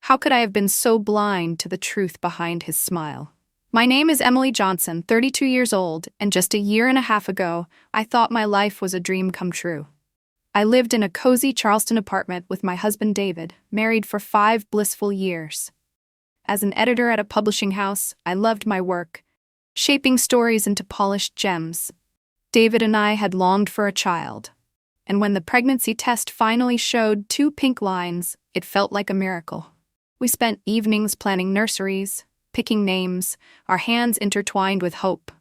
How could I have been so blind to the truth behind his smile? My name is Emily Johnson, 32 years old, and just a year and a half ago, I thought my life was a dream come true. I lived in a cozy Charleston apartment with my husband David, married for 5 blissful years. As an editor at a publishing house, I loved my work, shaping stories into polished gems. David and I had longed for a child, and when the pregnancy test finally showed 2 pink lines, it felt like a miracle. We spent evenings planning nurseries, picking names, our hands intertwined with hope.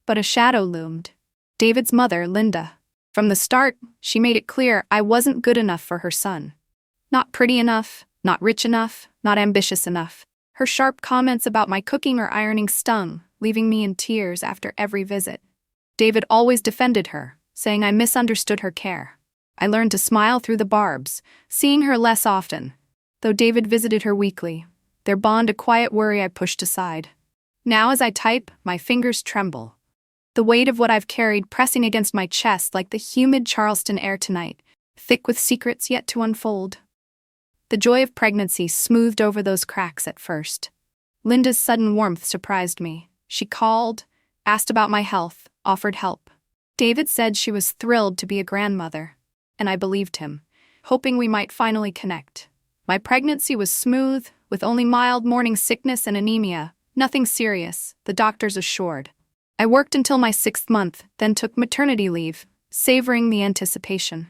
But a shadow loomed. David's mother, Linda. From the start, she made it clear I wasn't good enough for her son. Not pretty enough, not rich enough, not ambitious enough. Her sharp comments about my cooking or ironing stung, leaving me in tears after every visit. David always defended her, saying I misunderstood her care. I learned to smile through the barbs, seeing her less often, though David visited her weekly, their bond a quiet worry I pushed aside. Now as I type, my fingers tremble. The weight of what I've carried pressing against my chest like the humid Charleston air tonight, thick with secrets yet to unfold. The joy of pregnancy smoothed over those cracks at first. Linda's sudden warmth surprised me. She called, asked about my health, offered help. David said she was thrilled to be a grandmother, and I believed him, hoping we might finally connect. My pregnancy was smooth, with only mild morning sickness and anemia, nothing serious, the doctors assured. I worked until my 6th month, then took maternity leave, savoring the anticipation.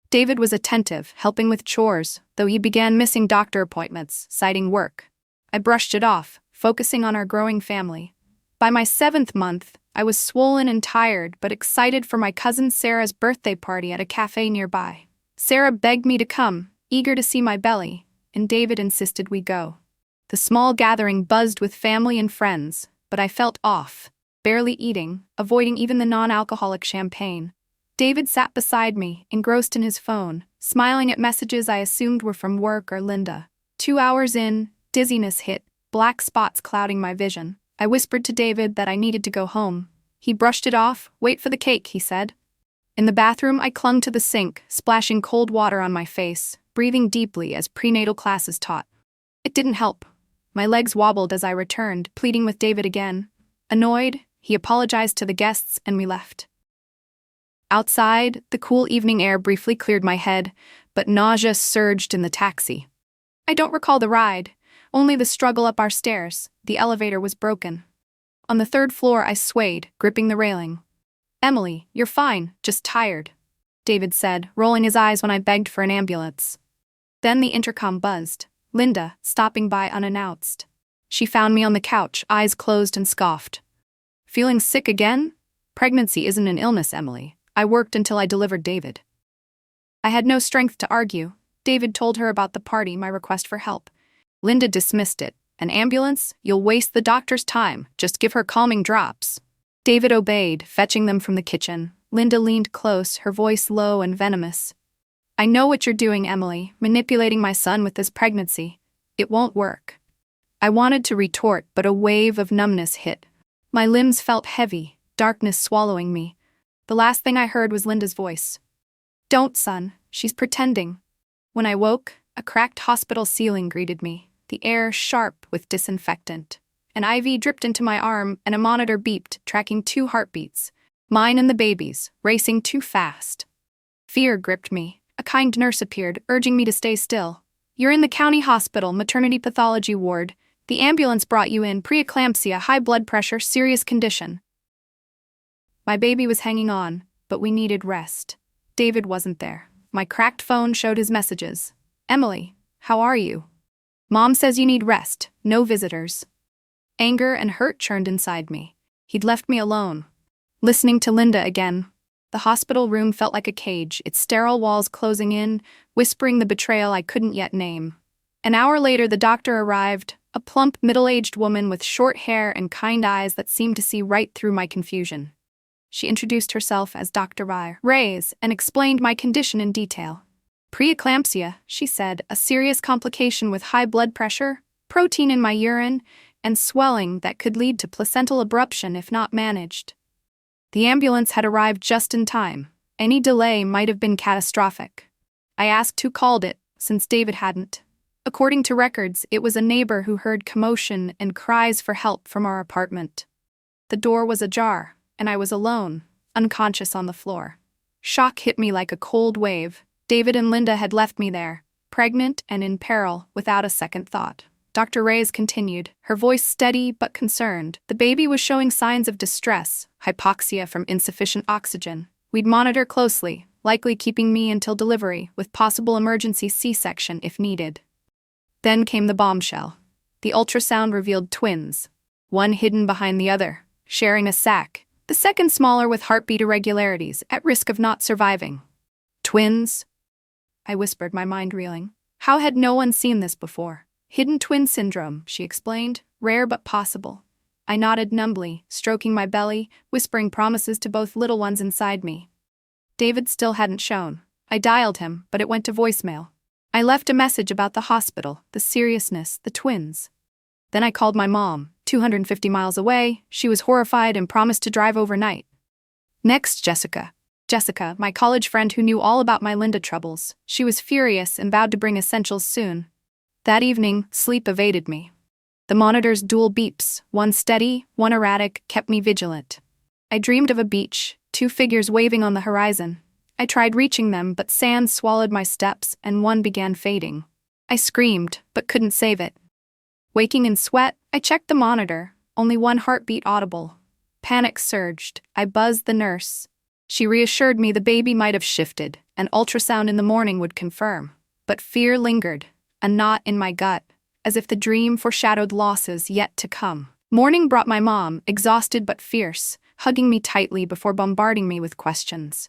David was attentive, helping with chores, though he began missing doctor appointments, citing work. I brushed it off, focusing on our growing family. By my 7th month, I was swollen and tired, but excited for my cousin Sarah's birthday party at a cafe nearby. Sarah begged me to come, eager to see my belly, and David insisted we go. The small gathering buzzed with family and friends, but I felt off, barely eating, avoiding even the non-alcoholic champagne. David sat beside me, engrossed in his phone, smiling at messages I assumed were from work or Linda. 2 hours in, dizziness hit, black spots clouding my vision. I whispered to David that I needed to go home. He brushed it off. Wait for the cake, he said. In the bathroom, I clung to the sink, splashing cold water on my face, breathing deeply as prenatal classes taught. It didn't help. My legs wobbled as I returned, pleading with David again. Annoyed, he apologized to the guests and we left. Outside, the cool evening air briefly cleared my head, but nausea surged in the taxi. I don't recall the ride, only the struggle up our stairs. The elevator was broken. On the 3rd floor, I swayed, gripping the railing. Emily, you're fine, just tired, David said, rolling his eyes when I begged for an ambulance. Then the intercom buzzed. Linda, stopping by unannounced. She found me on the couch, eyes closed, and scoffed. Feeling sick again? Pregnancy isn't an illness, Emily. I worked until I delivered David. I had no strength to argue. David told her about the party, my request for help. Linda dismissed it. An ambulance? You'll waste the doctor's time. Just give her calming drops. David obeyed, fetching them from the kitchen. Linda leaned close, her voice low and venomous. I know what you're doing, Emily, manipulating my son with this pregnancy. It won't work. I wanted to retort, but a wave of numbness hit. My limbs felt heavy, darkness swallowing me. The last thing I heard was Linda's voice. Don't, son, she's pretending. When I woke, a cracked hospital ceiling greeted me, the air sharp with disinfectant. An IV dripped into my arm and a monitor beeped, tracking 2 heartbeats. Mine and the baby's, racing too fast. Fear gripped me. A kind nurse appeared, urging me to stay still. You're in the county hospital, maternity pathology ward. The ambulance brought you in, preeclampsia, high blood pressure, serious condition. My baby was hanging on, but we needed rest. David wasn't there. My cracked phone showed his messages. Emily, how are you? Mom says you need rest, no visitors. Anger and hurt churned inside me. He'd left me alone. Listening to Linda again. The hospital room felt like a cage, its sterile walls closing in, whispering the betrayal I couldn't yet name. An hour later, the doctor arrived, a plump, middle-aged woman with short hair and kind eyes that seemed to see right through my confusion. She introduced herself as Dr. Reyes and explained my condition in detail. Preeclampsia, she said, a serious complication with high blood pressure, protein in my urine, and swelling that could lead to placental abruption if not managed. The ambulance had arrived just in time. Any delay might have been catastrophic. I asked who called it, since David hadn't. According to records, it was a neighbor who heard commotion and cries for help from our apartment. The door was ajar, and I was alone, unconscious on the floor. Shock hit me like a cold wave. David and Linda had left me there, pregnant and in peril, without a second thought. Dr. Reyes continued, her voice steady but concerned. The baby was showing signs of distress, hypoxia from insufficient oxygen. We'd monitor closely, likely keeping me until delivery, with possible emergency C-section if needed. Then came the bombshell. The ultrasound revealed twins, one hidden behind the other, sharing a sac, the second smaller with heartbeat irregularities, at risk of not surviving. Twins? I whispered, my mind reeling. How had no one seen this before? Hidden twin syndrome, she explained, rare but possible. I nodded numbly, stroking my belly, whispering promises to both little ones inside me. David still hadn't shown. I dialed him, but it went to voicemail. I left a message about the hospital, the seriousness, the twins. Then I called my mom, 250 miles away. She was horrified and promised to drive overnight. Next, Jessica. Jessica, my college friend who knew all about my Linda troubles. She was furious and vowed to bring essentials soon. That evening, sleep evaded me. The monitor's dual beeps, one steady, one erratic, kept me vigilant. I dreamed of a beach, two figures waving on the horizon. I tried reaching them, but sand swallowed my steps and one began fading. I screamed, but couldn't save it. Waking in sweat, I checked the monitor, only one heartbeat audible. Panic surged. I buzzed the nurse. She reassured me the baby might have shifted, an ultrasound in the morning would confirm. But fear lingered, a knot in my gut, as if the dream foreshadowed losses yet to come. Morning brought my mom, exhausted but fierce, hugging me tightly before bombarding me with questions.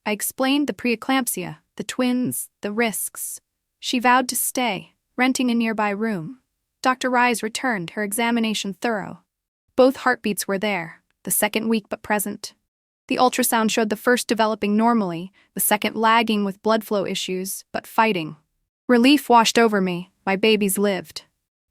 I explained the preeclampsia, the twins, the risks. She vowed to stay, renting a nearby room. Dr. Reyes returned, her examination thorough. Both heartbeats were there, the second weak but present. The ultrasound showed the first developing normally, the second lagging with blood flow issues, but fighting. Relief washed over me, my babies lived.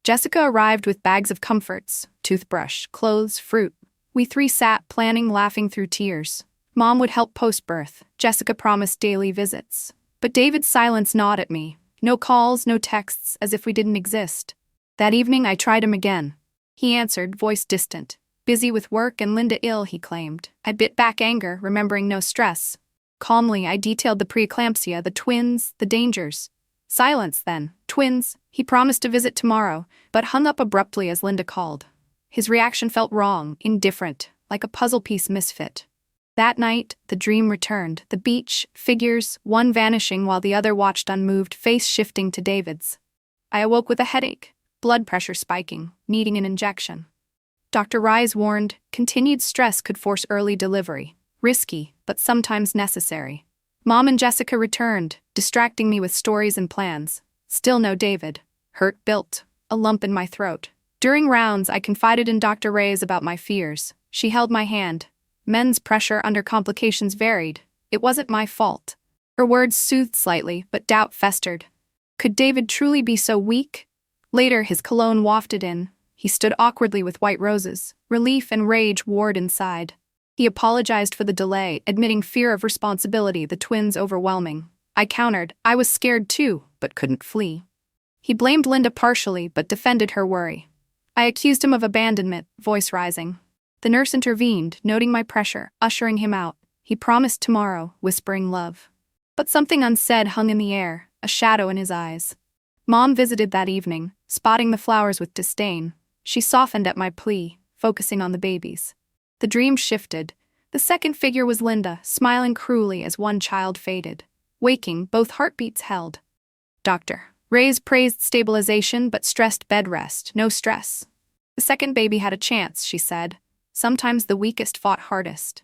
Jessica arrived with bags of comforts, toothbrush, clothes, fruit. We three sat, planning, laughing through tears. Mom would help post-birth. Jessica promised daily visits. But David's silence gnawed at me. No calls, no texts, as if we didn't exist. That evening I tried him again. He answered, voice distant. Busy with work and Linda ill, he claimed. I bit back anger, remembering no stress. Calmly, I detailed the preeclampsia, the twins, the dangers. Silence then. Twins. He promised to visit tomorrow, but hung up abruptly as Linda called. His reaction felt wrong, indifferent, like a puzzle piece misfit. That night, the dream returned. The beach, figures, one vanishing while the other watched unmoved, face shifting to David's. I awoke with a headache, blood pressure spiking, needing an injection. Dr. Reyes warned, continued stress could force early delivery. Risky, but sometimes necessary. Mom and Jessica returned, distracting me with stories and plans. Still no David. Hurt built, a lump in my throat. During rounds, I confided in Dr. Reyes about my fears. She held my hand. Men's pressure under complications varied. It wasn't my fault. Her words soothed slightly, but doubt festered. Could David truly be so weak? Later, his cologne wafted in. He stood awkwardly with white roses. Relief and rage warred inside. He apologized for the delay, admitting fear of responsibility, the twins overwhelming. I countered. I was scared too, but couldn't flee. He blamed Linda partially, but defended her worry. I accused him of abandonment, voice rising. The nurse intervened, noting my pressure, ushering him out. He promised tomorrow, whispering love. But something unsaid hung in the air, a shadow in his eyes. Mom visited that evening, spotting the flowers with disdain. She softened at my plea, focusing on the babies. The dream shifted. The second figure was Linda, smiling cruelly as one child faded. Waking, both heartbeats held. Dr. Reyes praised stabilization but stressed bed rest, no stress. The second baby had a chance, she said. Sometimes the weakest fought hardest.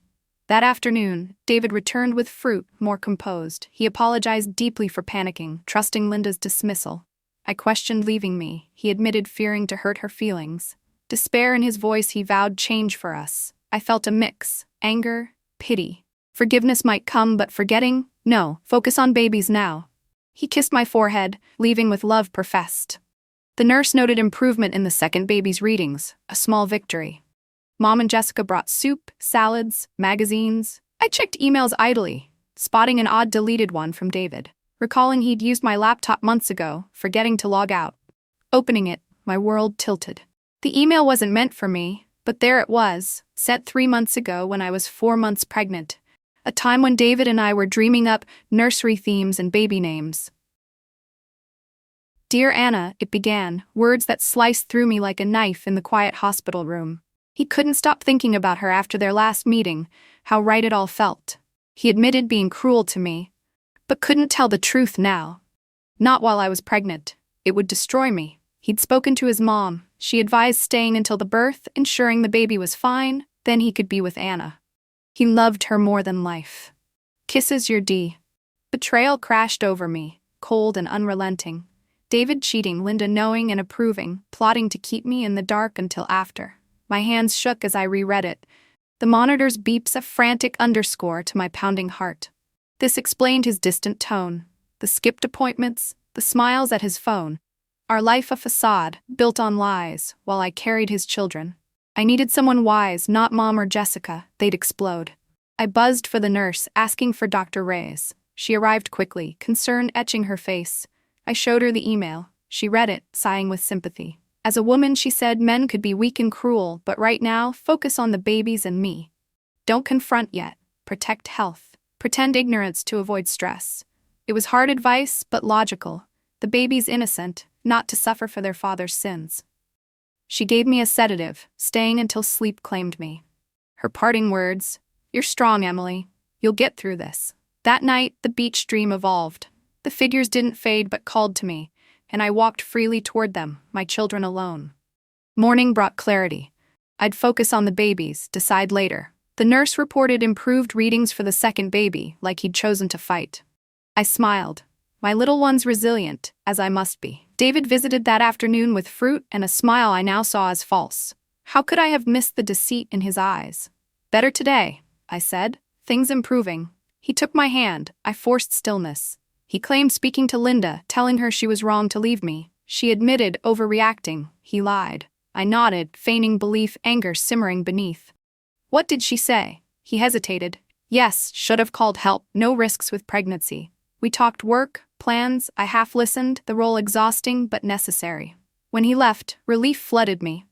That afternoon, David returned with fruit, more composed. He apologized deeply for panicking, trusting Linda's dismissal. I questioned leaving me. He admitted fearing to hurt her feelings. Despair in his voice, he vowed change for us. I felt a mix, anger, pity. Forgiveness might come, but forgetting? No, focus on babies now. He kissed my forehead, leaving with love professed. The nurse noted improvement in the second baby's readings, a small victory. Mom and Jessica brought soup, salads, magazines. I checked emails idly, spotting an odd deleted one from David. recalling he'd used my laptop months ago, forgetting to log out. Opening it, my world tilted. The email wasn't meant for me, but there it was, sent 3 months ago when I was 4 months pregnant, a time when David and I were dreaming up nursery themes and baby names. "Dear Anna," it began, words that sliced through me like a knife in the quiet hospital room. He couldn't stop thinking about her after their last meeting, how right it all felt. He admitted being cruel to me, but couldn't tell the truth now. Not while I was pregnant. It would destroy me. He'd spoken to his mom. She advised staying until the birth, ensuring the baby was fine, then he could be with Anna. He loved her more than life. Kisses, your D. Betrayal crashed over me, cold and unrelenting. David cheating, Linda knowing and approving, plotting to keep me in the dark until after. My hands shook as I reread it. The monitor's beeps a frantic underscore to my pounding heart. This explained his distant tone, the skipped appointments, the smiles at his phone. Our life a facade, built on lies, while I carried his children. I needed someone wise, not Mom or Jessica, they'd explode. I buzzed for the nurse, asking for Dr. Reyes. She arrived quickly, concern etching her face. I showed her the email. She read it, sighing with sympathy. As a woman, she said, men could be weak and cruel, but right now, focus on the babies and me. Don't confront yet. Protect health. Pretend ignorance to avoid stress. It was hard advice, but logical. The baby's innocent, not to suffer for their father's sins. She gave me a sedative, staying until sleep claimed me. Her parting words, "You're strong, Emily. You'll get through this." That night, the beach dream evolved. The figures didn't fade but called to me, and I walked freely toward them, my children alone. Morning brought clarity. I'd focus on the babies, decide later. The nurse reported improved readings for the second baby, like he'd chosen to fight. I smiled. My little one's resilient, as I must be. David visited that afternoon with fruit and a smile I now saw as false. How could I have missed the deceit in his eyes? "Better today," I said. "Things improving." He took my hand. I forced stillness. He claimed speaking to Linda, telling her she was wrong to leave me. She admitted overreacting. He lied. I nodded, feigning belief, anger simmering beneath. "What did she say?" He hesitated. "Yes, should have called help. No risks with pregnancy." We talked work, plans. I half listened, the role exhausting but necessary. When he left, relief flooded me.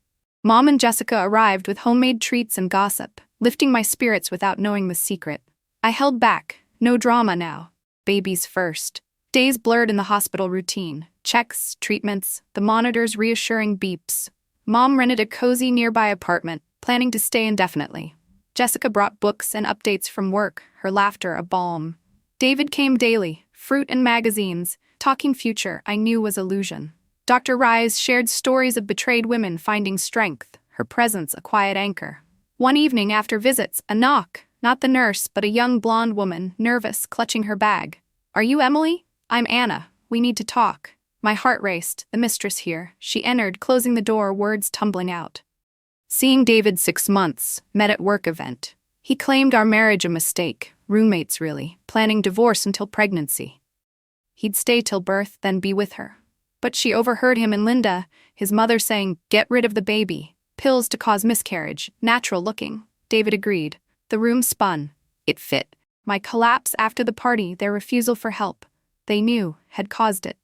Mom and Jessica arrived with homemade treats and gossip, lifting my spirits without knowing the secret. I held back. No drama now. Babies first. Days blurred in the hospital routine. Checks, treatments, the monitor's reassuring beeps. Mom rented a cozy nearby apartment, planning to stay indefinitely. Jessica brought books and updates from work, her laughter a balm. David came daily, fruit and magazines, talking future I knew was illusion. Dr. Reyes shared stories of betrayed women finding strength, her presence a quiet anchor. One evening after visits, a knock. Not the nurse, but a young blonde woman, nervous, clutching her bag. "Are you Emily?" "I'm Anna. We need to talk." My heart raced. The mistress here. She entered, closing the door, words tumbling out. "Seeing David 6 months. Met at work event. He claimed our marriage a mistake. Roommates really. Planning divorce until pregnancy. He'd stay till birth, then be with her. But she overheard him and Linda, his mother saying, 'Get rid of the baby. Pills to cause miscarriage. Natural looking.' David agreed. The room spun. It fit. My collapse after the party, their refusal for help. They knew, had caused it.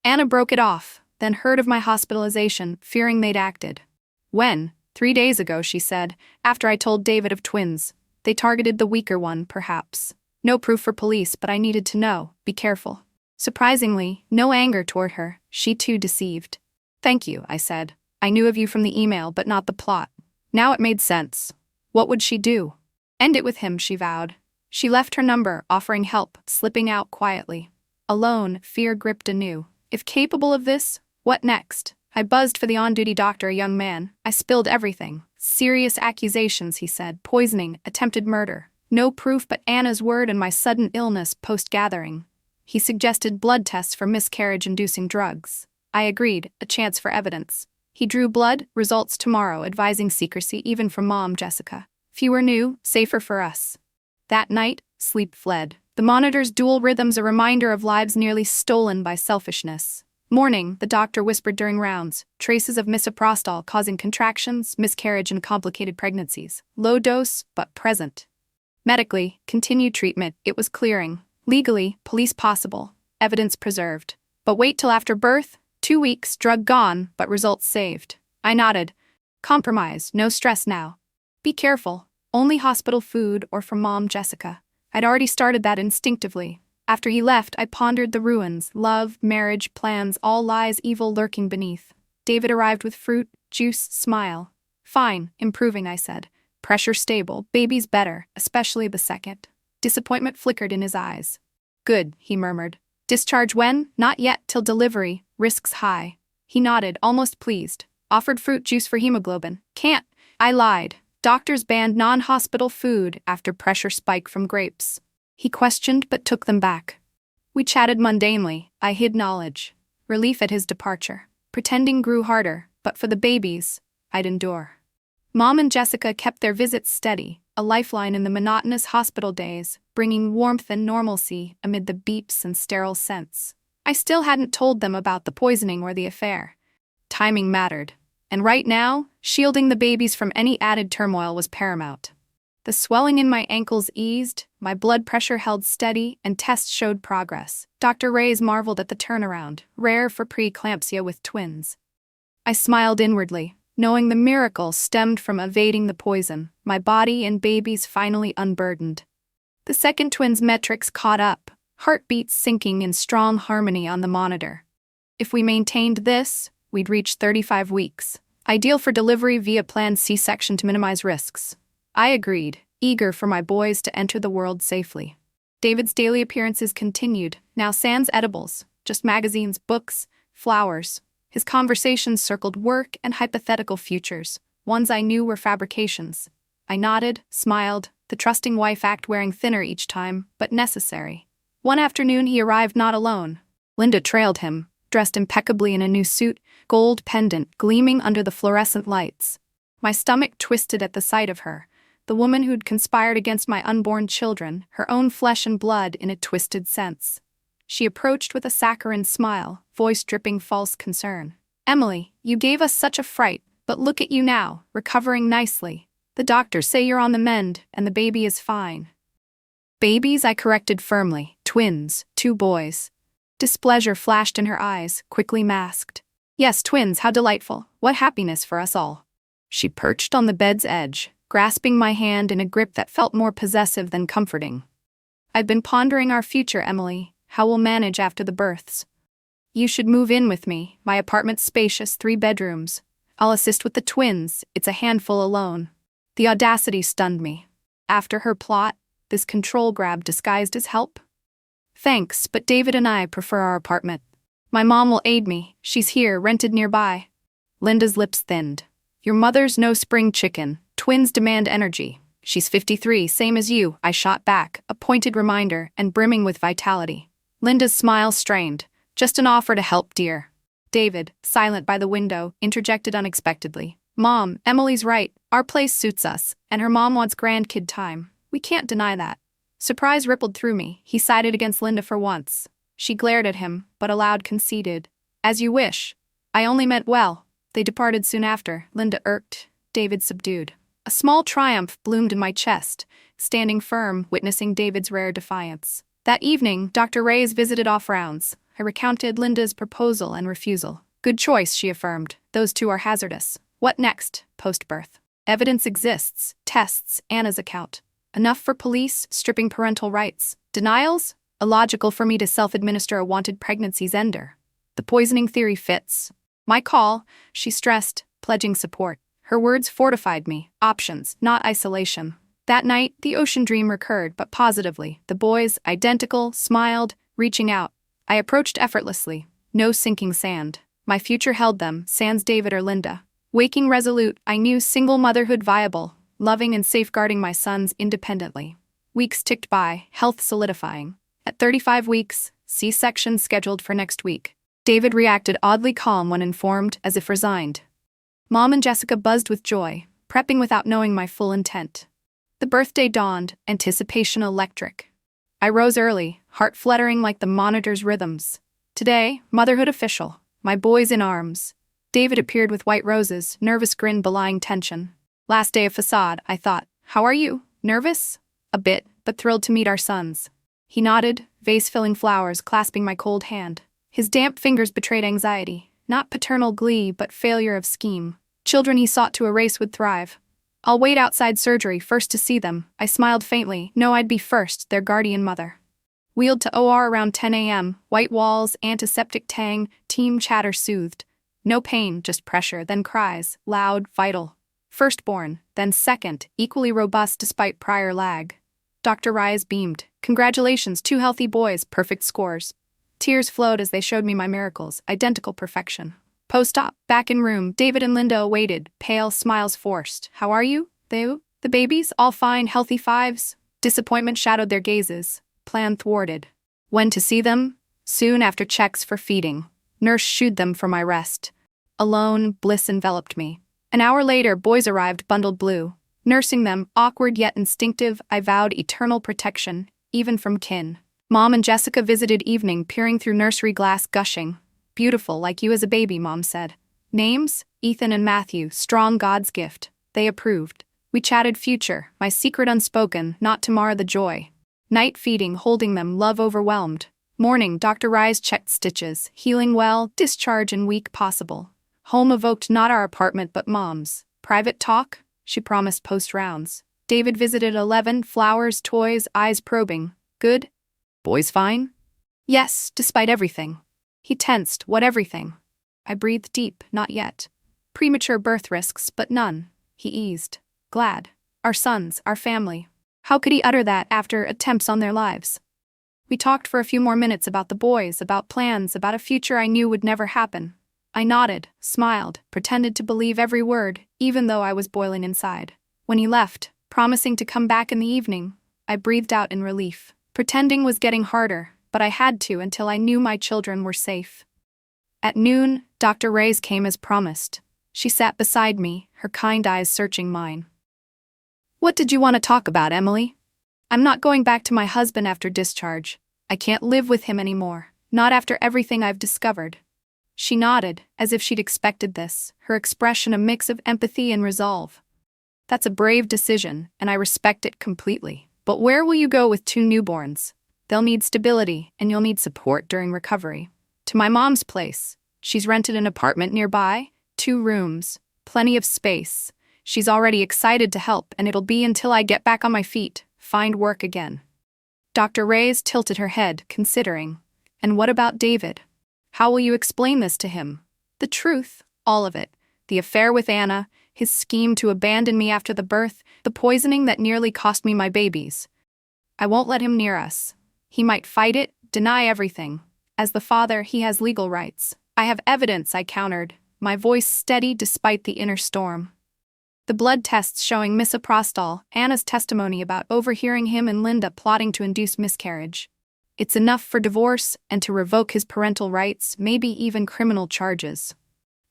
Anna broke it off, then heard of my hospitalization, fearing they'd acted. When? 3 days ago, she said, after I told David of twins. They targeted the weaker one, perhaps. No proof for police, but I needed to know. Be careful. Surprisingly, no anger toward her. She too deceived. "Thank you," I said. "I knew of you from the email, but not the plot." Now it made sense. What would she do? "End it with him," she vowed. She left her number, offering help, slipping out quietly. Alone, fear gripped anew. If capable of this, what next? I buzzed for the on-duty doctor, a young man. I spilled everything. "Serious accusations," he said. "Poisoning, attempted murder. No proof but Anna's word and my sudden illness post-gathering." He suggested blood tests for miscarriage-inducing drugs. I agreed, a chance for evidence. He drew blood, results tomorrow, advising secrecy even from Mom, Jessica. Fewer knew, safer for us. That night, sleep fled. The monitor's dual rhythms a reminder of lives nearly stolen by selfishness. Morning, the doctor whispered during rounds, traces of misoprostol causing contractions, miscarriage and complicated pregnancies. Low dose, but present. Medically, continued treatment, it was clearing. Legally, police possible. evidence preserved. But wait till after birth, 2 weeks, drug gone, but results saved. I nodded. Compromise, no stress now. Be careful, only hospital food or from Mom Jessica. I'd already started that instinctively. After he left, I pondered the ruins, love, marriage, plans, all lies evil lurking beneath. David arrived with fruit, juice, smile. Fine, improving, I said. Pressure stable, baby's better, especially the second. Disappointment flickered in his eyes. Good, he murmured. Discharge when? Not yet, till delivery, risks high. He nodded, almost pleased. Offered fruit juice for hemoglobin. Can't. I lied. Doctors banned non-hospital food after pressure spike from grapes. He questioned but took them back. We chatted mundanely. I hid knowledge. Relief at his departure. Pretending grew harder, but for the babies, I'd endure. Mom and Jessica kept their visits steady, a lifeline in the monotonous hospital days, bringing warmth and normalcy amid the beeps and sterile scents. I still hadn't told them about the poisoning or the affair. Timing mattered, and right now, shielding the babies from any added turmoil was paramount. The swelling in my ankles eased, my blood pressure held steady, and tests showed progress. Dr. Reyes marveled at the turnaround, rare for preeclampsia with twins. I smiled inwardly, knowing the miracle stemmed from evading the poison, my body and babies finally unburdened. The second twins' metrics caught up, heartbeats syncing in strong harmony on the monitor. If we maintained this, we'd reach 35 weeks, ideal for delivery via planned C-section to minimize risks. I agreed, eager for my boys to enter the world safely. David's daily appearances continued, now sans edibles, just magazines, books, flowers. His conversations circled work and hypothetical futures, ones I knew were fabrications. I nodded, smiled, the trusting wife act wearing thinner each time, but necessary. One afternoon he arrived not alone. Linda trailed him, dressed impeccably in a new suit, gold pendant gleaming under the fluorescent lights. My stomach twisted at the sight of her, the woman who'd conspired against my unborn children, her own flesh and blood in a twisted sense. She approached with a saccharine smile, voice dripping false concern. Emily, you gave us such a fright, but look at you now, recovering nicely. The doctors say you're on the mend, and the baby is fine. Babies, I corrected firmly. Twins, 2 boys. Displeasure flashed in her eyes, quickly masked. Yes, twins, how delightful. What happiness for us all. She perched on the bed's edge, grasping my hand in a grip that felt more possessive than comforting. I've been pondering our future, Emily, how we'll manage after the births. You should move in with me. My apartment's spacious, 3 bedrooms. I'll assist with the twins, it's a handful alone. The audacity stunned me. After her plot, this control grab disguised as help? Thanks, but David and I prefer our apartment. My mom will aid me, she's here, rented nearby. Linda's lips thinned. Your mother's no spring chicken. Twins demand energy. She's 53, same as you, I shot back, a pointed reminder and brimming with vitality. Linda's smile strained. Just an offer to help, dear. David, silent by the window, interjected unexpectedly. Mom, Emily's right. Our place suits us, and her mom wants grandkid time. We can't deny that. Surprise rippled through me. He sided against Linda for once. She glared at him, but aloud conceded. As you wish. I only meant well. They departed soon after, Linda irked, David subdued. A small triumph bloomed in my chest, standing firm, witnessing David's rare defiance. That evening, Dr. Reyes visited off rounds. I recounted Linda's proposal and refusal. Good choice, she affirmed. Those 2 are hazardous. What next, post-birth? Evidence exists, tests, Anna's account. Enough for police, stripping parental rights. Denials? Illogical for me to self-administer a wanted pregnancy's ender. The poisoning theory fits. My call, she stressed, pledging support. Her words fortified me. Options, not isolation. That night, the ocean dream recurred, but positively. The boys, identical, smiled, reaching out. I approached effortlessly. No sinking sand. My future held them, sans David or Linda. Waking resolute, I knew single motherhood viable, loving and safeguarding my sons independently. Weeks ticked by, health solidifying. At 35 weeks, C-section scheduled for next week. David reacted oddly calm when informed, as if resigned. Mom and Jessica buzzed with joy, prepping without knowing my full intent. The birthday dawned, anticipation electric. I rose early, heart fluttering like the monitor's rhythms. Today, motherhood official, my boys in arms. David appeared with white roses, nervous grin belying tension. Last day of facade, I thought. How are you? Nervous? A bit, but thrilled to meet our sons. He nodded, vase-filling flowers clasping my cold hand. His damp fingers betrayed anxiety, not paternal glee but failure of scheme. Children he sought to erase would thrive. I'll wait outside surgery first to see them, I smiled faintly. No, I'd be first, their guardian mother. Wheeled to OR around 10 a.m., white walls, antiseptic tang, team chatter soothed. No pain, just pressure, then cries, loud, vital. Firstborn, then second, equally robust despite prior lag. Dr. Rise beamed. Congratulations, 2 healthy boys, perfect scores. Tears flowed as they showed me my miracles, identical perfection. Post-op, back in room, David and Linda awaited, pale, smiles forced. How are you? The babies? All fine, healthy 5s? Disappointment shadowed their gazes. Plan thwarted. When to see them? Soon after checks for feeding. Nurse shooed them for my rest. Alone, bliss enveloped me. An hour later, boys arrived, bundled blue. Nursing them, awkward yet instinctive, I vowed eternal protection, even from kin. Mom and Jessica visited evening, peering through nursery glass, gushing. Beautiful, like you as a baby, Mom said. Names? Ethan and Matthew, strong God's gift. They approved. We chatted future, my secret unspoken, not to mar the joy. Night feeding, holding them, love overwhelmed. Morning, Dr. Rise checked stitches, healing well, discharge in week possible. Home evoked not our apartment but Mom's. Private talk? She promised post-rounds. David visited 11, flowers, toys, eyes probing. Good? Boys fine? Yes, despite everything. He tensed, what everything? I breathed deep, not yet. Premature birth risks, but none. He eased. Glad. Our sons, our family. How could he utter that after attempts on their lives? We talked for a few more minutes about the boys, about plans, about a future I knew would never happen. I nodded, smiled, pretended to believe every word, even though I was boiling inside. When he left, promising to come back in the evening, I breathed out in relief. Pretending was getting harder, but I had to until I knew my children were safe. At noon, Dr. Reyes came as promised. She sat beside me, her kind eyes searching mine. What did you want to talk about, Emily? I'm not going back to my husband after discharge. I can't live with him anymore, not after everything I've discovered. She nodded, as if she'd expected this, her expression a mix of empathy and resolve. That's a brave decision, and I respect it completely. But where will you go with 2 newborns? They'll need stability, and you'll need support during recovery. To my mom's place. She's rented an apartment nearby, 2 rooms, plenty of space. She's already excited to help, and it'll be until I get back on my feet, find work again. Dr. Reyes tilted her head, considering. And what about David? How will you explain this to him? The truth, all of it. The affair with Anna, his scheme to abandon me after the birth, the poisoning that nearly cost me my babies. I won't let him near us. He might fight it, deny everything. As the father, he has legal rights. I have evidence, I countered, my voice steady despite the inner storm. The blood tests showing misoprostol, Anna's testimony about overhearing him and Linda plotting to induce miscarriage. It's enough for divorce and to revoke his parental rights, maybe even criminal charges.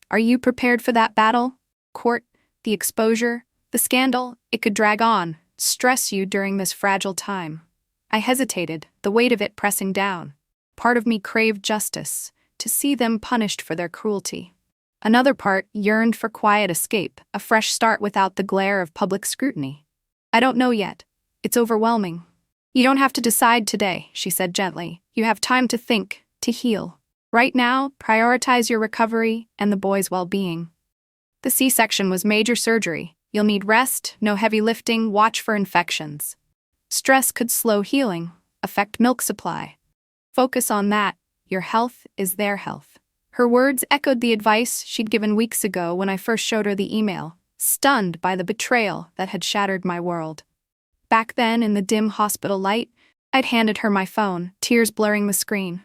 Are you prepared for that battle? Court, the exposure, the scandal, it could drag on, stress you during this fragile time. I hesitated, the weight of it pressing down. Part of me craved justice, to see them punished for their cruelty. Another part yearned for quiet escape, a fresh start without the glare of public scrutiny. I don't know yet. It's overwhelming. You don't have to decide today, she said gently. You have time to think, to heal. Right now, prioritize your recovery and the boy's well-being. The C-section was major surgery. You'll need rest, no heavy lifting, watch for infections. Stress could slow healing, affect milk supply. Focus on that. Your health is their health. Her words echoed the advice she'd given weeks ago when I first showed her the email, stunned by the betrayal that had shattered my world. Back then, in the dim hospital light, I'd handed her my phone, tears blurring the screen.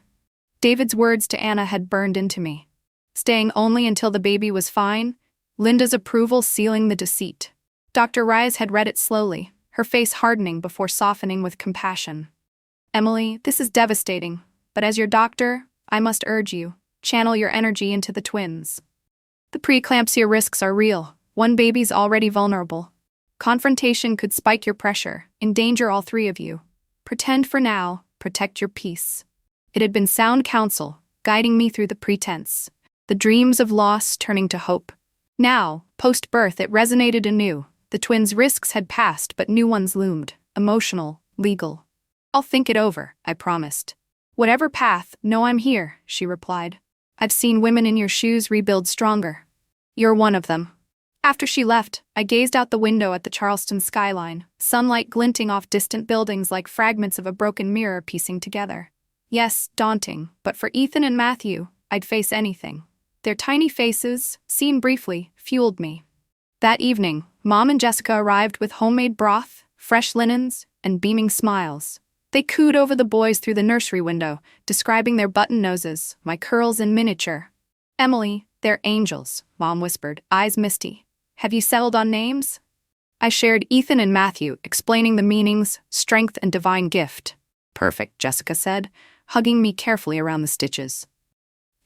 David's words to Anna had burned into me. Staying only until the baby was fine, Linda's approval sealing the deceit. Dr. Rise had read it slowly, her face hardening before softening with compassion. Emily, this is devastating, but as your doctor, I must urge you, channel your energy into the twins. The preeclampsia risks are real. One baby's already vulnerable. Confrontation could spike your pressure, endanger all 3 of you. Pretend for now, protect your peace. It had been sound counsel, guiding me through the pretense, the dreams of loss turning to hope. Now, post-birth, it resonated anew. The twins' risks had passed, but new ones loomed, emotional, legal. I'll think it over, I promised. Whatever path, know I'm here, she replied. I've seen women in your shoes rebuild stronger. You're one of them. After she left, I gazed out the window at the Charleston skyline, sunlight glinting off distant buildings like fragments of a broken mirror piecing together. Yes, daunting, but for Ethan and Matthew, I'd face anything. Their tiny faces, seen briefly, fueled me. That evening, Mom and Jessica arrived with homemade broth, fresh linens, and beaming smiles. They cooed over the boys through the nursery window, describing their button noses, my curls in miniature. Emily, they're angels, Mom whispered, eyes misty. Have you settled on names? I shared Ethan and Matthew, explaining the meanings, strength, and divine gift. Perfect, Jessica said, hugging me carefully around the stitches.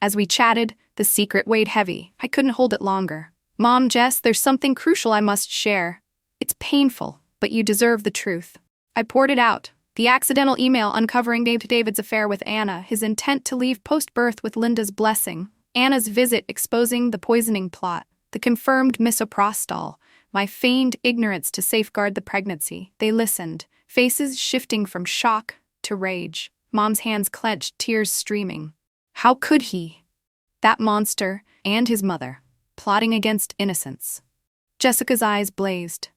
As we chatted, the secret weighed heavy. I couldn't hold it longer. Mom, Jess, there's something crucial I must share. It's painful, but you deserve the truth. I poured it out. The accidental email uncovering David's affair with Anna, his intent to leave post-birth with Linda's blessing, Anna's visit exposing the poisoning plot, the confirmed misoprostol, my feigned ignorance to safeguard the pregnancy. They listened, faces shifting from shock to rage. Mom's hands clenched, tears streaming. How could he? That monster and his mother, plotting against innocence. Jessica's eyes blazed.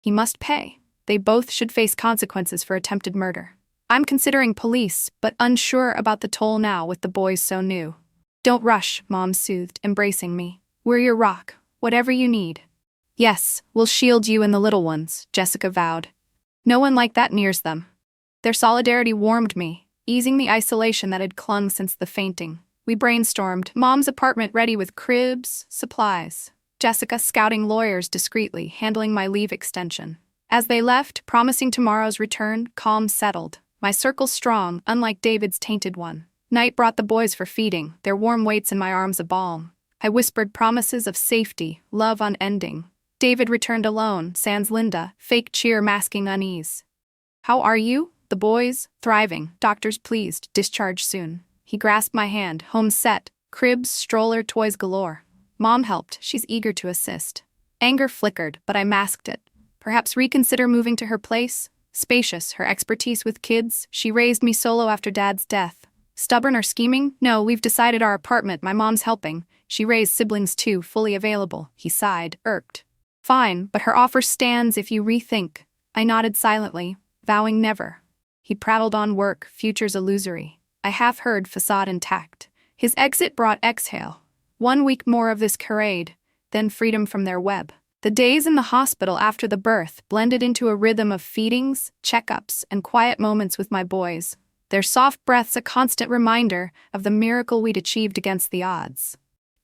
He must pay. They both should face consequences for attempted murder. I'm considering police, but unsure about the toll now with the boys so new. Don't rush, Mom soothed, embracing me. We're your rock, whatever you need. Yes, we'll shield you and the little ones, Jessica vowed. No one like that nears them. Their solidarity warmed me, easing the isolation that had clung since the fainting. We brainstormed, Mom's apartment ready with cribs, supplies. Jessica scouting lawyers discreetly, handling my leave extension. As they left, promising tomorrow's return, calm settled. My circle strong, unlike David's tainted one. Night brought the boys for feeding, their warm weights in my arms a balm. I whispered promises of safety, love unending. David returned alone, sans Linda, fake cheer masking unease. How are you? The boys, thriving, doctors pleased, discharge soon. He grasped my hand, home set, cribs, stroller, toys galore. Mom helped, she's eager to assist. Anger flickered, but I masked it. Perhaps reconsider moving to her place? Spacious, her expertise with kids, she raised me solo after Dad's death. Stubborn or scheming? No, we've decided our apartment, my mom's helping. She raised siblings too, fully available. He sighed, irked. Fine, but her offer stands if you rethink. I nodded silently, vowing never. He prattled on work, futures illusory. I half heard, facade intact. His exit brought exhale. 1 week more of this charade, then freedom from their web. The days in the hospital after the birth blended into a rhythm of feedings, checkups, and quiet moments with my boys. Their soft breaths a constant reminder of the miracle we'd achieved against the odds.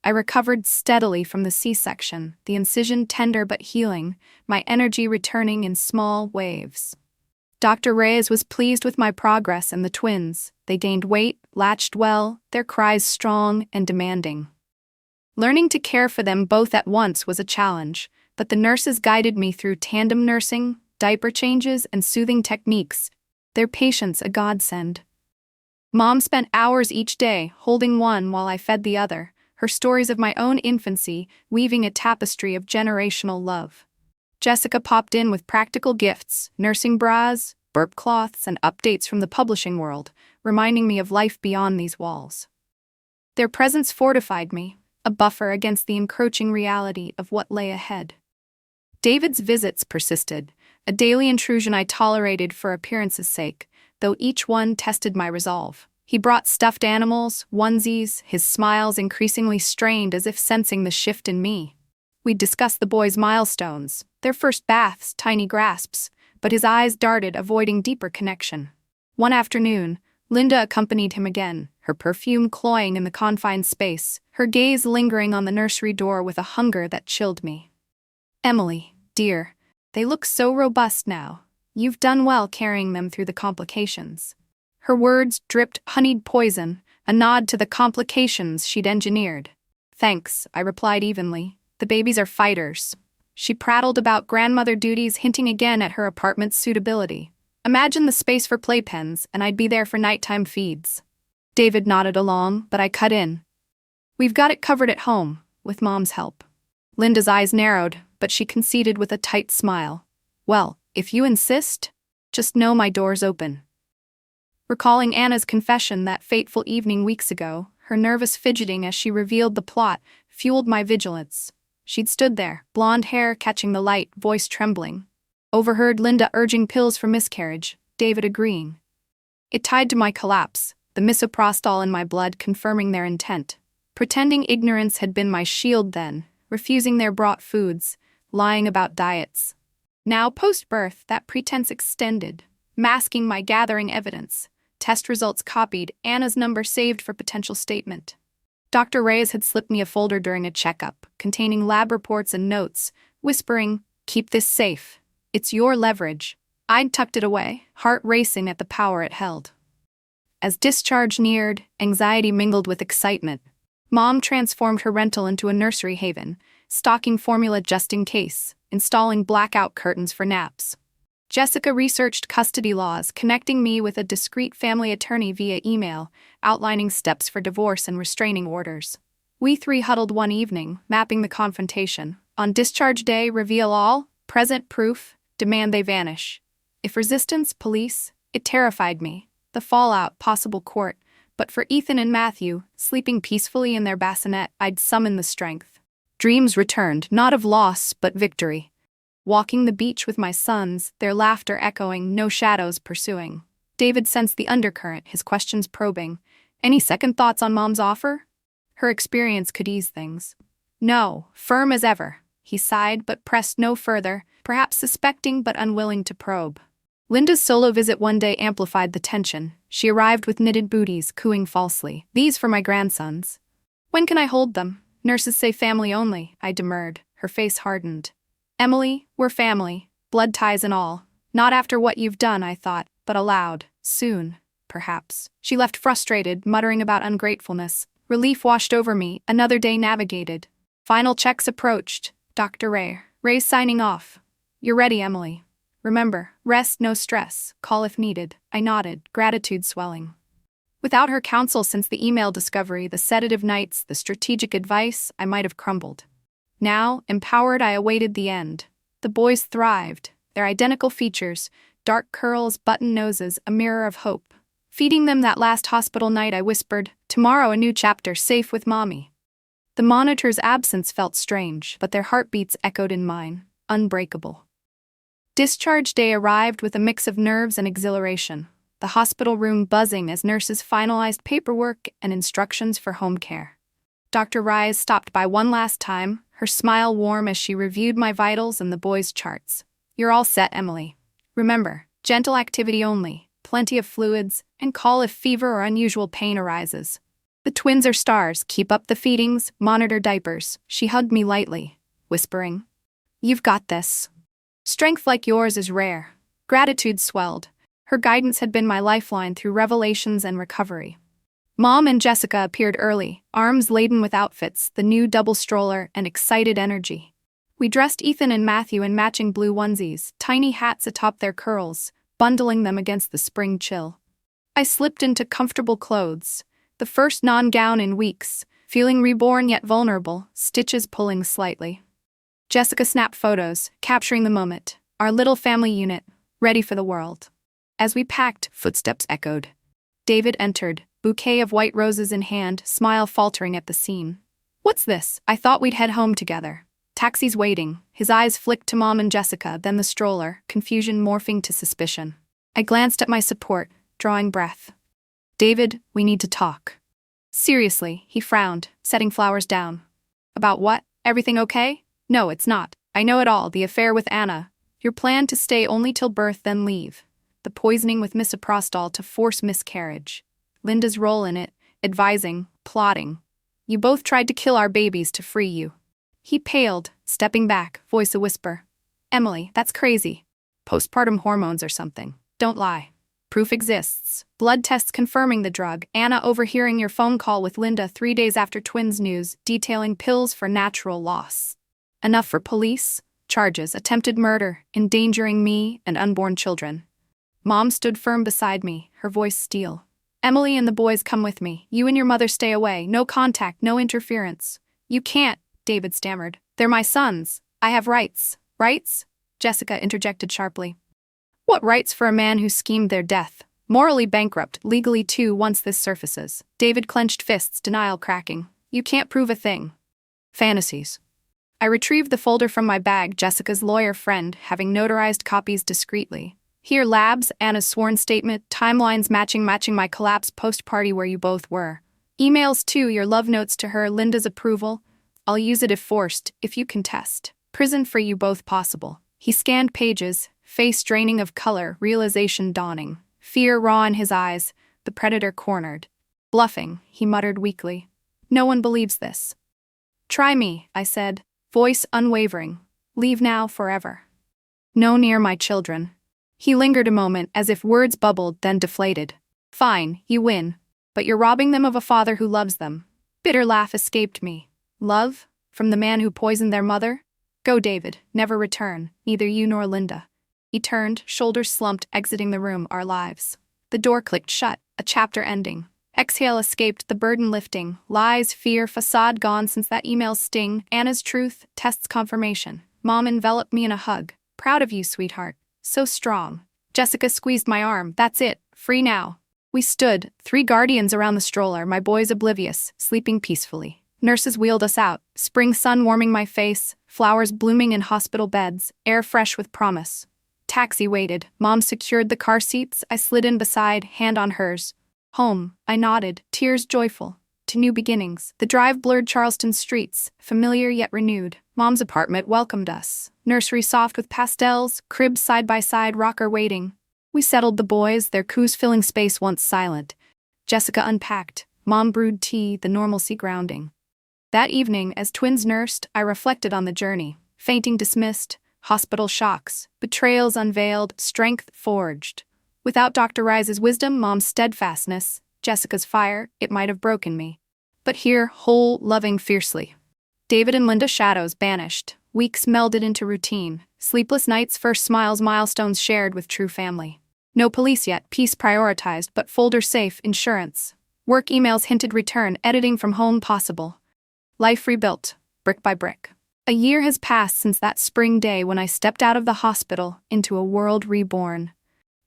I recovered steadily from the C-section, the incision tender but healing, my energy returning in small waves. Dr. Reyes was pleased with my progress and the twins. They gained weight, latched well, their cries strong and demanding. Learning to care for them both at once was a challenge, but the nurses guided me through tandem nursing, diaper changes, and soothing techniques, their patience a godsend. Mom spent hours each day holding one while I fed the other, her stories of my own infancy weaving a tapestry of generational love. Jessica popped in with practical gifts, nursing bras, burp cloths, and updates from the publishing world, reminding me of life beyond these walls. Their presence fortified me, a buffer against the encroaching reality of what lay ahead. David's visits persisted, a daily intrusion I tolerated for appearance's sake, though each one tested my resolve. He brought stuffed animals, onesies, his smiles increasingly strained as if sensing the shift in me. We'd discuss the boys' milestones, their first baths, tiny grasps, but his eyes darted, avoiding deeper connection. One afternoon, Linda accompanied him again, her perfume cloying in the confined space, her gaze lingering on the nursery door with a hunger that chilled me. Emily, dear, they look so robust now. You've done well carrying them through the complications. Her words dripped honeyed poison, a nod to the complications she'd engineered. Thanks, I replied evenly. The babies are fighters. She prattled about grandmother duties, hinting again at her apartment's suitability. Imagine the space for playpens, and I'd be there for nighttime feeds. David nodded along, but I cut in. We've got it covered at home, with Mom's help. Linda's eyes narrowed, but she conceded with a tight smile. Well, if you insist, just know my door's open. Recalling Anna's confession that fateful evening weeks ago, her nervous fidgeting as she revealed the plot fueled my vigilance. She'd stood there, blonde hair catching the light, voice trembling. Overheard Linda urging pills for miscarriage, David agreeing. It tied to my collapse, the misoprostol in my blood confirming their intent. Pretending ignorance had been my shield then, refusing their brought foods, lying about diets. Now, post-birth, that pretense extended, masking my gathering evidence. Test results copied, Anna's number saved for potential statement. Dr. Reyes had slipped me a folder during a checkup, containing lab reports and notes, whispering, "Keep this safe. It's your leverage." I'd tucked it away, heart racing at the power it held. As discharge neared, anxiety mingled with excitement. Mom transformed her rental into a nursery haven, stocking formula just in case, installing blackout curtains for naps. Jessica researched custody laws, connecting me with a discreet family attorney via email, outlining steps for divorce and restraining orders. We three huddled one evening, mapping the confrontation. On discharge day, reveal all, present proof, demand they vanish. If resistance, police, it terrified me. The fallout, possible court. But for Ethan and Matthew, sleeping peacefully in their bassinet, I'd summon the strength. Dreams returned, not of loss, but victory. Walking the beach with my sons, their laughter echoing, no shadows pursuing. David sensed the undercurrent, his questions probing. Any second thoughts on Mom's offer? Her experience could ease things. No, firm as ever. He sighed but pressed no further, perhaps suspecting but unwilling to probe. Linda's solo visit one day amplified the tension. She arrived with knitted booties, cooing falsely. "These for my grandsons." "When can I hold them?" "Nurses say family only," I demurred. Her face hardened. "Emily, we're family, blood ties and all. Not after what you've done," I thought, but aloud. "Soon, perhaps." She left frustrated, muttering about ungratefulness. Relief washed over me, another day navigated. Final checks approached. Dr. Ray's signing off. "You're ready, Emily. Remember, rest, no stress. Call if needed." I nodded, gratitude swelling. Without her counsel since the email discovery, the sedative nights, the strategic advice, I might have crumbled. Now, empowered, I awaited the end. The boys thrived, their identical features, dark curls, button noses, a mirror of hope. Feeding them that last hospital night, I whispered, "Tomorrow a new chapter, safe with Mommy." The monitor's absence felt strange, but their heartbeats echoed in mine, unbreakable. Discharge day arrived with a mix of nerves and exhilaration. The hospital room buzzing as nurses finalized paperwork and instructions for home care. Dr. Reyes stopped by one last time, her smile warm as she reviewed my vitals and the boys' charts. "You're all set, Emily. Remember, gentle activity only, plenty of fluids, and call if fever or unusual pain arises. The twins are stars, keep up the feedings, monitor diapers." She hugged me lightly, whispering, "You've got this." Strength like yours is rare. Gratitude swelled. Her guidance had been my lifeline through revelations and recovery. Mom and Jessica appeared early, arms laden with outfits, the new double stroller, and excited energy. We dressed Ethan and Matthew in matching blue onesies, tiny hats atop their curls, bundling them against the spring chill. I slipped into comfortable clothes, the first non-gown in weeks, feeling reborn yet vulnerable, stitches pulling slightly. Jessica snapped photos, capturing the moment, our little family unit, ready for the world. As we packed, footsteps echoed. David entered, bouquet of white roses in hand, smile faltering at the scene. "What's this? I thought we'd head home together." Taxi's waiting. His eyes flicked to Mom and Jessica, then the stroller, confusion morphing to suspicion. I glanced at my support, drawing breath. "David, we need to talk." "Seriously," he frowned, setting flowers down. "About what? Everything okay?" "No, it's not. I know it all, the affair with Anna. Your plan to stay only till birth, then leave. The poisoning with misoprostol to force miscarriage. Linda's role in it, advising, plotting. You both tried to kill our babies to free you." He paled, stepping back, voice a whisper. "Emily, that's crazy. Postpartum hormones or something. Don't lie. Proof exists. Blood tests confirming the drug. Anna overhearing your phone call with Linda 3 days after twins news, detailing pills for natural loss. Enough for police. Charges, attempted murder, endangering me and unborn children." Mom stood firm beside me, her voice steel. "Emily and the boys come with me. You and your mother stay away. No contact, no interference." "You can't," David stammered. "They're my sons. I have rights." "Rights?" Jessica interjected sharply. "What rights for a man who schemed their death?" Morally bankrupt, legally too once this surfaces. David clenched fists, denial cracking. You can't prove a thing. Fantasies. I retrieved the folder from my bag, Jessica's lawyer friend, having notarized copies discreetly. Here, labs, Anna's sworn statement, timelines matching my collapse post-party where you both were. Emails too, your love notes to her, Linda's approval. I'll use it if forced, if you contest. Prison for you both possible. He scanned pages, face draining of color, realization dawning. Fear raw in his eyes, the predator cornered. Bluffing, he muttered weakly. No one believes this. Try me, I said, voice unwavering. Leave now, forever. No near my children. He lingered a moment as if words bubbled, then deflated. Fine, you win. But you're robbing them of a father who loves them. Bitter laugh escaped me. Love? From the man who poisoned their mother? Go, David, never return, neither you nor Linda. He turned, shoulders slumped, exiting the room, our lives. The door clicked shut, a chapter ending. Exhale escaped, the burden lifting. Lies, fear, facade gone since that email's sting. Anna's truth, tests confirmation. Mom enveloped me in a hug. Proud of you, sweetheart. So strong. Jessica squeezed my arm. That's it. Free now. We stood, 3 guardians around the stroller, my boys oblivious, sleeping peacefully. Nurses wheeled us out, spring sun warming my face, flowers blooming in hospital beds, air fresh with promise. Taxi waited. Mom secured the car seats. I slid in beside, hand on hers. Home, I nodded, tears joyful. To new beginnings. The drive blurred Charleston streets, familiar yet renewed. Mom's apartment welcomed us. Nursery soft with pastels, cribs side by side, rocker waiting. We settled the boys, their coos filling space once silent. Jessica unpacked. Mom brewed tea, the normalcy grounding. That evening, as twins nursed, I reflected on the journey. Fainting dismissed, hospital shocks, betrayals unveiled, strength forged. Without Dr. Rise's wisdom, Mom's steadfastness, Jessica's fire, it might have broken me. But here, whole, loving fiercely. David and Linda shadows banished, weeks melded into routine, sleepless nights, first smiles, milestones shared with true family. No police yet, peace prioritized, but folder safe, insurance. Work emails hinted return, editing from home possible. Life rebuilt, brick by brick. A year has passed since that spring day when I stepped out of the hospital into a world reborn.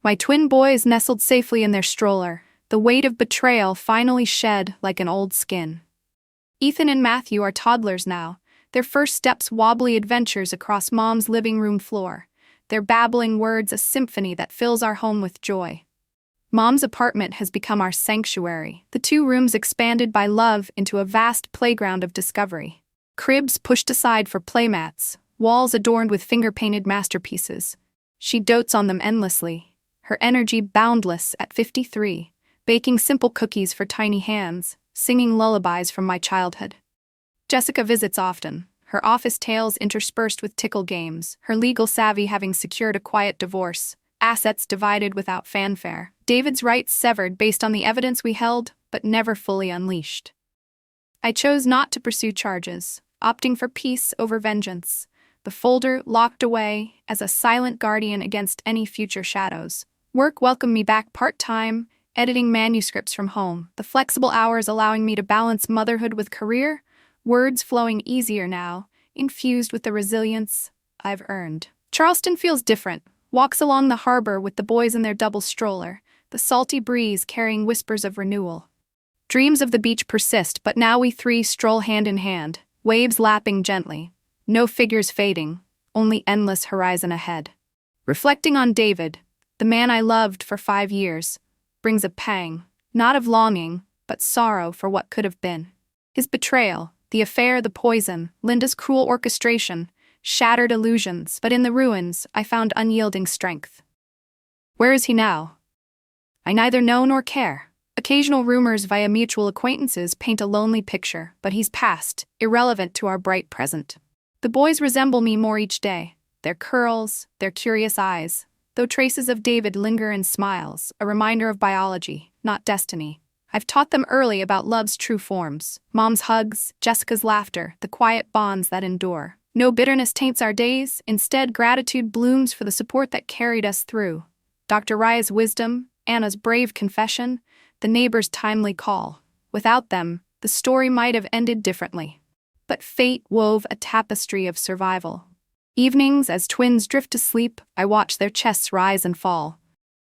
My twin boys nestled safely in their stroller, the weight of betrayal finally shed like an old skin. Ethan and Matthew are toddlers now, their first steps wobbly adventures across Mom's living room floor, their babbling words a symphony that fills our home with joy. Mom's apartment has become our sanctuary, the 2 rooms expanded by love into a vast playground of discovery. Cribs pushed aside for playmats, walls adorned with finger-painted masterpieces. She dotes on them endlessly, her energy boundless at 53, baking simple cookies for tiny hands, singing lullabies from my childhood. Jessica visits often, her office tales interspersed with tickle games, her legal savvy having secured a quiet divorce, assets divided without fanfare, David's rights severed based on the evidence we held, but never fully unleashed. I chose not to pursue charges, opting for peace over vengeance, the folder locked away as a silent guardian against any future shadows. Work welcomed me back part-time, editing manuscripts from home, the flexible hours allowing me to balance motherhood with career, words flowing easier now, infused with the resilience I've earned. Charleston feels different, walks along the harbor with the boys in their double stroller, the salty breeze carrying whispers of renewal. Dreams of the beach persist, but now we 3 stroll hand in hand, waves lapping gently, no figures fading, only endless horizon ahead. Reflecting on David, the man I loved for 5 years, brings a pang, not of longing, but sorrow for what could have been. His betrayal, the affair, the poison, Linda's cruel orchestration, shattered illusions, but in the ruins, I found unyielding strength. Where is he now? I neither know nor care. Occasional rumors via mutual acquaintances paint a lonely picture, but he's past, irrelevant to our bright present. The boys resemble me more each day, their curls, their curious eyes, though traces of David linger in smiles, a reminder of biology, not destiny. I've taught them early about love's true forms, Mom's hugs, Jessica's laughter, the quiet bonds that endure. No bitterness taints our days, instead gratitude blooms for the support that carried us through. Dr. Raya's wisdom, Anna's brave confession, the neighbor's timely call. Without them, the story might have ended differently. But fate wove a tapestry of survival. Evenings, as twins drift to sleep, I watch their chests rise and fall.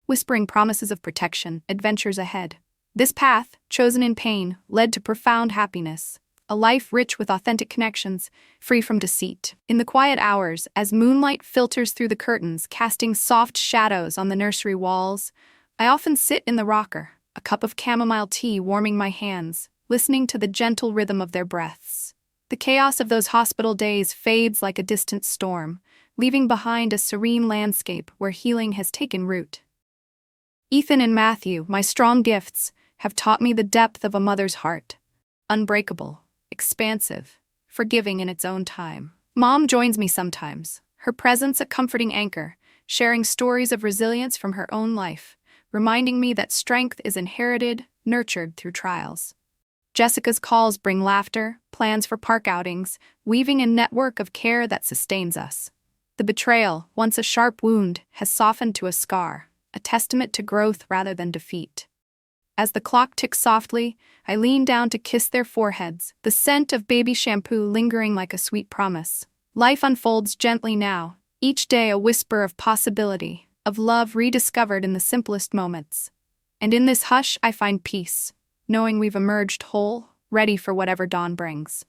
whispering promises of protection, adventures ahead. This path, chosen in pain, led to profound happiness. A life rich with authentic connections, free from deceit. In the quiet hours, as moonlight filters through the curtains, casting soft shadows on the nursery walls, I often sit in the rocker, a cup of chamomile tea warming my hands, listening to the gentle rhythm of their breaths. The chaos of those hospital days fades like a distant storm, leaving behind a serene landscape where healing has taken root. Ethan and Matthew, my strong gifts, have taught me the depth of a mother's heart. Unbreakable, expansive, forgiving in its own time. Mom joins me sometimes, her presence a comforting anchor, sharing stories of resilience from her own life, reminding me that strength is inherited, nurtured through trials. Jessica's calls bring laughter, plans for park outings, weaving a network of care that sustains us. The betrayal, once a sharp wound, has softened to a scar, a testament to growth rather than defeat. As the clock ticks softly, I lean down to kiss their foreheads, the scent of baby shampoo lingering like a sweet promise. Life unfolds gently now, each day a whisper of possibility, of love rediscovered in the simplest moments. And in this hush I find peace, knowing we've emerged whole, ready for whatever dawn brings.